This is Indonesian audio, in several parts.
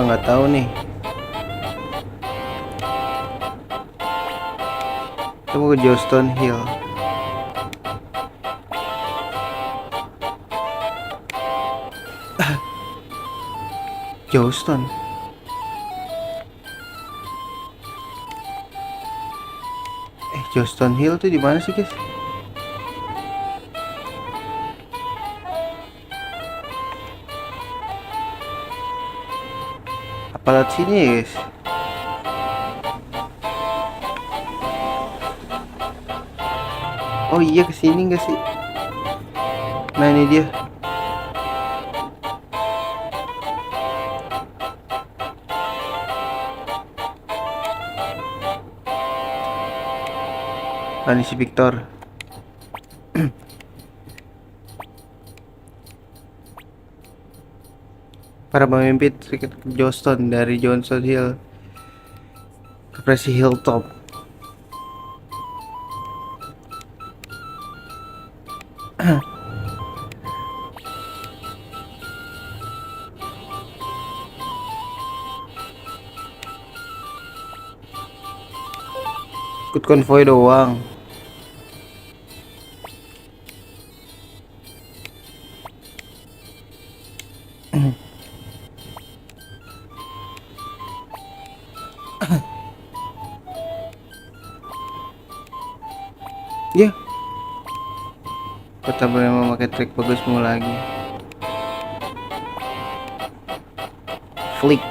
nggak tahu nih. Kita mau ke Johnston Hill. Johnston. Johnston Hill tuh di mana sih, guys? Apa lewat sini ya, guys? Oh iya, kesini nggak sih? Nah, ini dia. Ini si Victor. Para pemimpin sedikit ke Johnston dari Johnson Hill ke Presi Hilltop. Ikut konvoy doang. Ya, kota boleh memakai trik bagusmu lagi. Flick.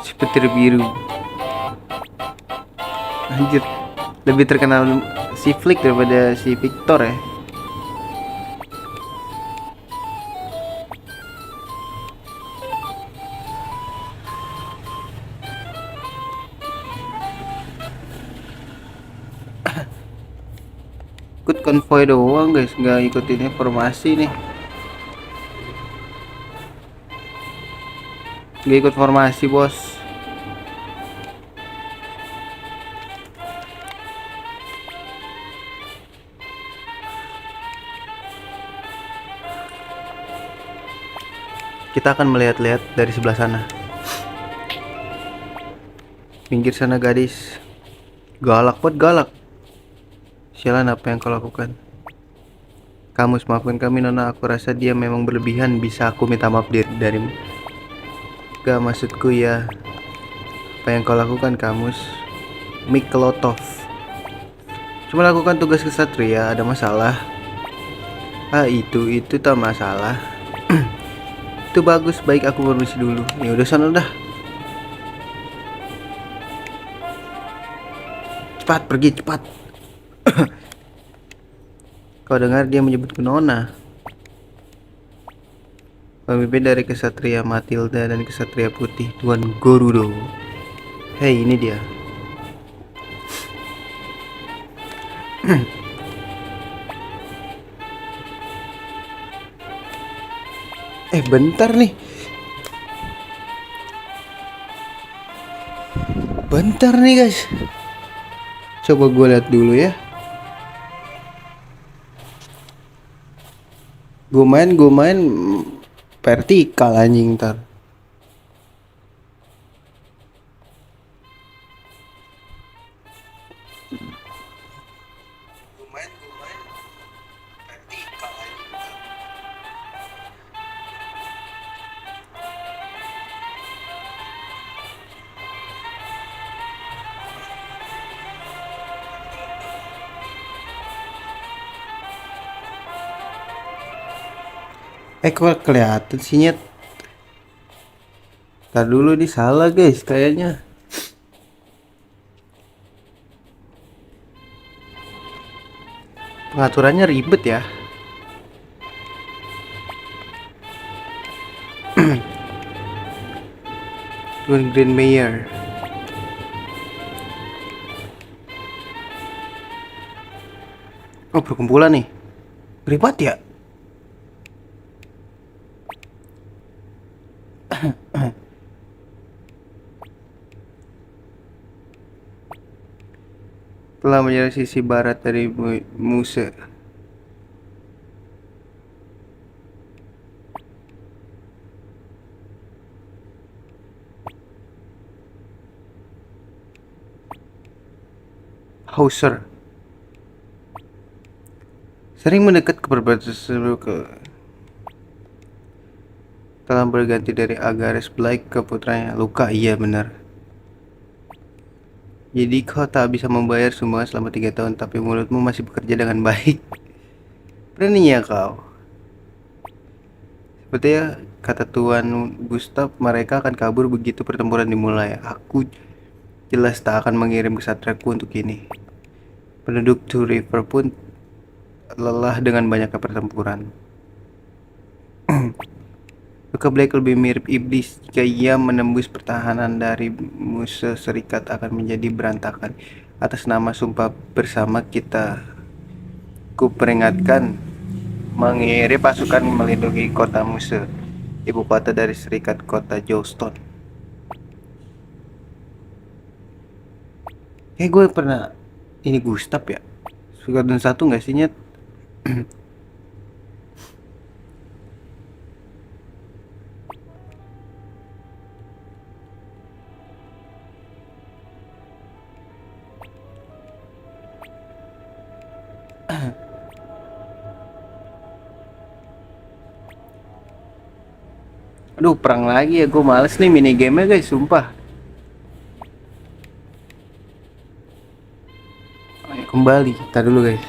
Si petir biru. Anjir, lebih terkenal si Flick daripada si Victor ya. Ikut konvoy doang guys, nggak ikutin informasi nih. Nggak ikut formasi bos. Kita akan melihat-lihat dari sebelah sana. Pinggir sana gadis. Galak buat galak. Sialan, apa yang kau lakukan? Kamus, maafkan kami Nona, aku rasa dia memang berlebihan. Bisa aku minta maaf darimu? Gak, maksudku ya, apa yang kau lakukan Kamus? Miklotov cuma lakukan tugas kesatria, ada masalah? Itu tak masalah. Itu bagus, baik aku permisi dulu. Ya udah sana dah. Cepat pergi, cepat. Kau dengar dia menyebutku Nona. Pemimpin dari kesatria Matilda dan kesatria putih Tuan Gorudo. Hei, ini dia. Bentar nih. Bentar nih guys. Coba gue lihat dulu ya. Gue main vertikal anjing ntar. Kok kelihatan sih nyet? Ntar dulu, di salah guys kayaknya. Pengaturannya ribet ya. Tuan Green Mayer. Oh, perkumpulan nih. Ribet ya. Telah menyerang sisi barat dari Muse. Hauser. Sering mendekat ke perbatasan telah berganti dari Agares Black ke putranya Luka. Iya benar. Jadi kau tak bisa membayar sumbangan selama 3 tahun, tapi mulutmu masih bekerja dengan baik. Beraninya kau. Sepertinya kata Tuan Gustav, mereka akan kabur begitu pertempuran dimulai. Aku jelas tak akan mengirim kesatriaku untuk ini. Penduduk Two River pun lelah dengan banyaknya pertempuran. Luka Black lebih mirip iblis. Jika ia menembus pertahanan dari musuh serikat akan menjadi berantakan. Atas nama sumpah bersama kita, ku peringatkan mengirim pasukan melindungi kota musuh, ibu kota dari serikat, kota Johnston. Gue pernah ini Gustav ya. Sukarden 1 nggak sih Nyet? Aduh, perang lagi ya, gue males nih minigame-nya guys, sumpah. Ayo kembali, kita dulu guys.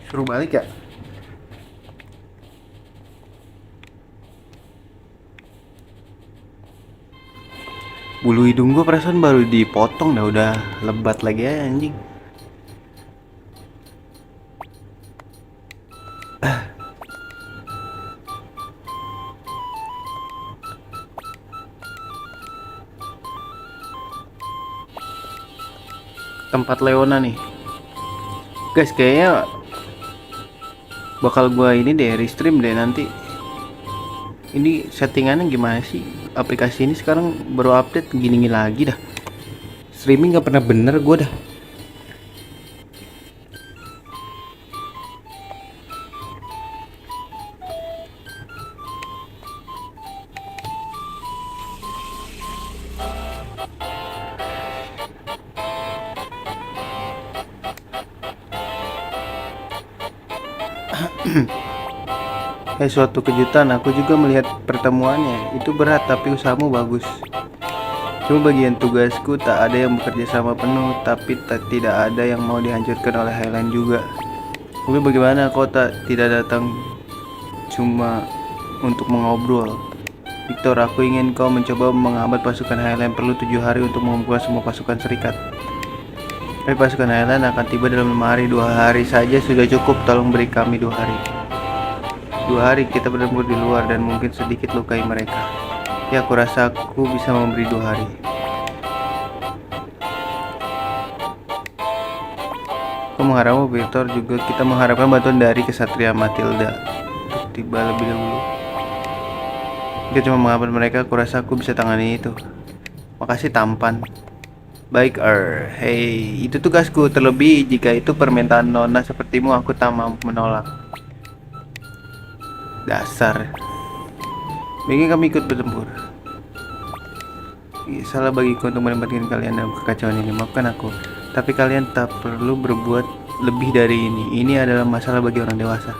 Suruh balik ya? Bulu hidung gue perasaan baru dipotong dah, udah lebat lagi ya anjing. Tempat Leona nih. Guys, kayaknya bakal gua ini deh, restream deh nanti. Ini settingannya gimana sih? Aplikasi ini sekarang baru update gini-gini lagi dah. Streaming gak pernah bener gua dah. Suatu kejutan, aku juga melihat pertemuannya. Itu berat tapi usahamu bagus. Cuma bagian tugasku tak ada yang bekerja sama penuh, tapi tidak ada yang mau dihancurkan oleh Highland juga. Tapi bagaimana kau tidak datang cuma untuk mengobrol? Victor, aku ingin kau mencoba menghambat pasukan Highland. Perlu 7 hari untuk mengumpulkan semua pasukan serikat. Tapi pasukan Highland akan tiba dalam 5 hari. 2 hari saja sudah cukup, tolong beri kami 2 hari. 2 hari kita bertempur di luar dan mungkin sedikit lukai mereka. Ya, aku rasa aku bisa memberi 2 hari. Aku mengharapkan Victor juga kita mengharapkan bantuan dari kesatria Matilda untuk tiba lebih dahulu. Jika cuma menghambat mereka, aku rasa aku bisa tangani itu. Makasih tampan. Baik, hei, itu tugasku. Terlebih jika itu permintaan nona sepertimu, aku tak mampu menolak. Dasar. Baiknya kami ikut bertempur. Salah bagiku untuk menempatkan kalian dalam kekacauan ini. Maafkan aku. Tapi kalian tak perlu berbuat lebih dari ini. Ini adalah masalah bagi orang dewasa.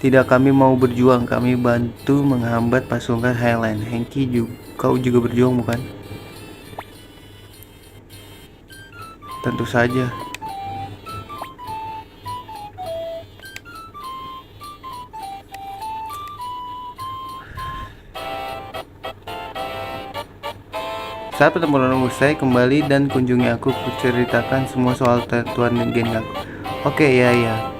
Tidak, kami mau berjuang. Kami bantu menghambat pasukan Highland. Hengki juga, kau juga berjuang bukan? Tentu saja. Saat pertempuran usai, kembali dan kunjungi aku. Kuceritakan semua soal Tuan Gen aku. Oke, ya.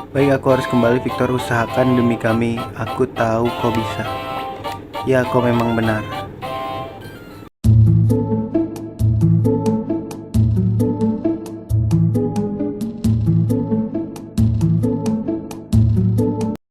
Baik, aku harus kembali. Victor, usahakan demi kami. Aku tahu kau bisa. Ya, kau memang benar.